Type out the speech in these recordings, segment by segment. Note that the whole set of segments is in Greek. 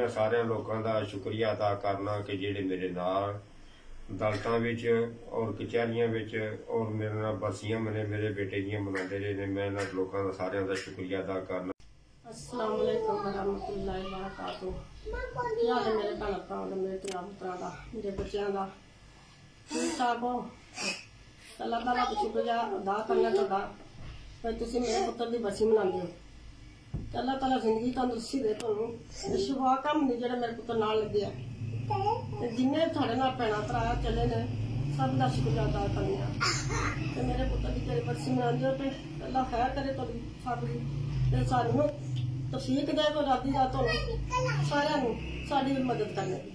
इन्हां सारे लोगों का शुक्रिया अदा करना कि जिहड़े मेरे नाल अदालतां विच और कचहरियां विच और मेरे नाल बरसियां मने मेरे बेटे दियां मनाते रहे ने। मैं इन्हां लोगों का सारियां दा शुक्रिया अदा करना। अस्सलाम वालेकुम रहमतुल्लाहि व बरकातहू। क्या हाल है मेरे भैन भरा मेरे धियां पुत्रां दा मेरे बच्चों का? ठीक ठाक हो? अल्लाह ताला का शुक्रिया अदा करना तुहाडा भाई तुसीं मेरे पुत्र की बरसी मनांदे हो। अल्लाह ताला जिंदगी तंदुरुस्ती दे तुहानूं। शुभा कम नहीं जेड़ा मेरे पुत्र नाल लगे है। जिन्ने थोड़े नाल भैणां भरा चले ने सब का शुक्रिया अदा करने। मेरे पुत्र की जेह्ड़ी बरसी मनांदे हो ते अल्लाह खैर करे तुहाडी सब दी ते सानूं तौफीक दे को राती रात तुहानूं सारिआं नूं साडी मदद करने दी।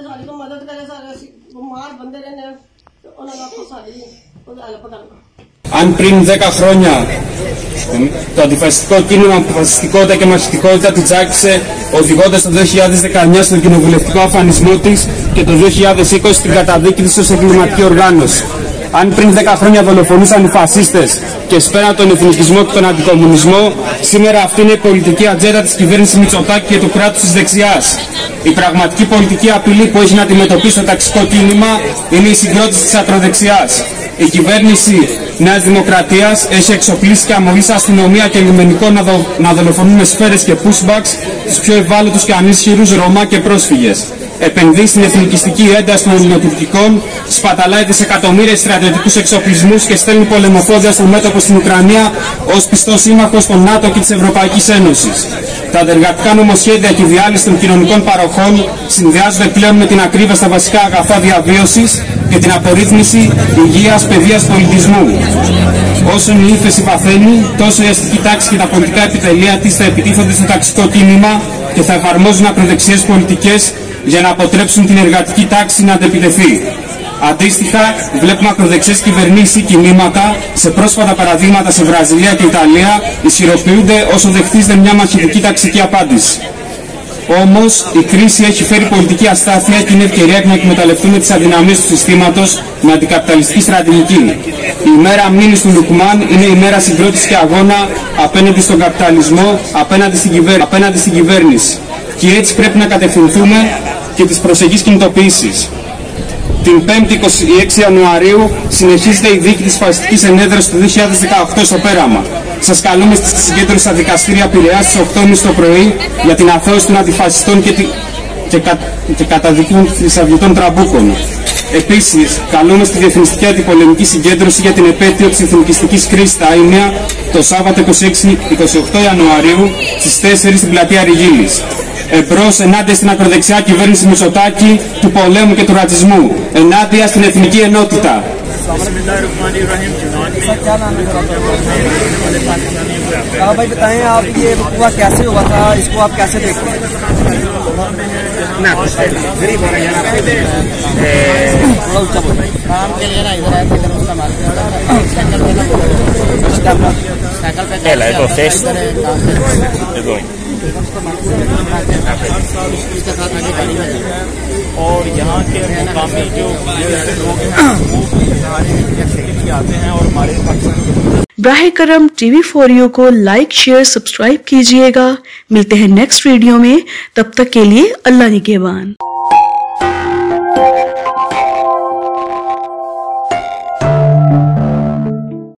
साडी को मदद करे सारे बीमार बंदे रहने ते उन्हां दा साडी हेल्प करना। Αν πριν 10 χρόνια το αντιφασιστικό κίνημα αποφασιστικότητα και μαχητικότητα την τσάκισε οδηγώντας το 2019 στον κοινοβουλευτικό αφανισμό της και το 2020 στην καταδίκη της ως εγκληματική οργάνωση. Αν πριν 10 χρόνια δολοφονούσαν οι φασίστες και σπέραν τον εθνικισμό και τον αντικομμουνισμό, σήμερα αυτή είναι η πολιτική ατζέντα της κυβέρνησης Μητσοτάκη και του κράτους της δεξιάς. Η πραγματική πολιτική απειλή που έχει να αντιμετωπίσει το ταξικό κίνημα είναι η συγκρότηση της ακροδεξιάς. Η κυβέρνηση Νέας Δημοκρατίας έχει εξοπλίσει και αμολύσει αστυνομία και λιμενικό να δολοφονούν με σφαίρες και pushbacks τους πιο ευάλωτους και ανίσχυρους Ρωμά και πρόσφυγες. Επενδύει στην εθνικιστική ένταση των ελληνοτουρκικών, σπαταλάει δισεκατομμύρια στρατιωτικούς εξοπλισμούς και στέλνει πολεμοφόδια στο μέτωπο στην Ουκρανία ως πιστός σύμμαχος των ΝΑΤΟ και της Ευρωπαϊκής Ένωσης. Τα αντεργατικά νομοσχέδια και η διάλυση των κοινωνικών παροχών συνδυάζονται πλέον με την ακρίβεια στα βασικά αγαθά διαβίωσης και την απορρίθμιση υγείας, παιδείας, πολιτισμού. Όσο η ύφεση βαθαίνει, τόσο η αστική τάξη και τα πολιτικά επιτελεία της θα επιτίθονται στο ταξικό κίνημα και θα εφαρμόζουν ακροδεξιές πολιτικές για να αποτρέψουν την εργατική τάξη να αντεπιτεθεί. Αντίστοιχα, βλέπουμε ακροδεξιές κυβερνήσεις ή κινήματα σε πρόσφατα παραδείγματα σε Βραζιλία και Ιταλία ισχυροποιούνται όσο δεχτίζεται μια μαχητική ταξική απάντηση. Όμως, η κρίση έχει φέρει πολιτική αστάθεια και είναι ευκαιρία να εκμεταλλευτούμε τις αδυναμίες του συστήματος με αντικαπιταλιστική στρατηγική. Η ημέρα μνήμης του Λουκμάν είναι η ημέρα συγκρότησης και αγώνα απέναντι στον καπιταλισμό, απέναντι στην κυβέρνηση. Και έτσι πρέπει να κατευθυνθούμε και τις προσεγγίσεις κινητοποιήσεις. Την 5η 26 Ιανουαρίου συνεχίζεται η δίκη της φασιστικής ενέδρασης του 2018 στο Πέραμα. Σας καλούμε στη συγκέντρωση στα δικαστήρια Πειραιάς στις 8.30 το πρωί για την αθώωση των αντιφασιστών και καταδίκη θησαυγητών τραμπούκων. Επίσης, καλούμε στη Διεθνιστική Αντιπολεμική Συγκέντρωση για την επέτειο της εθνικιστικής κρίσης στα Αΐμια το Σάββατο 28 Ιανουαρίου στις 4 στην πλατεία Ριγίλης. Εμπρός ενάντια στην ακροδεξιά κυβέρνηση Μητσοτάκη, του πολέμου και του ρατσισμού, ενάντια στην εθνική ενότητα. भाई बताएं आप ये वक़्वा कैसे हुआ था, इसको आप कैसे देखते हैं? ना कुछ गरीब हो रहे हैं काम के लिए ना इधर आए थे उसका मार्केट साइकिल पे उसके साथ आगे गाड़ी में और यहाँ के मुकामी जो लोग हैं वो आते हैं और हमारे ब्राहे करम TV4U को लाइक शेयर सब्सक्राइब कीजिएगा। मिलते हैं नेक्स्ट वीडियो में, तब तक के लिए अल्लाह निगहबान।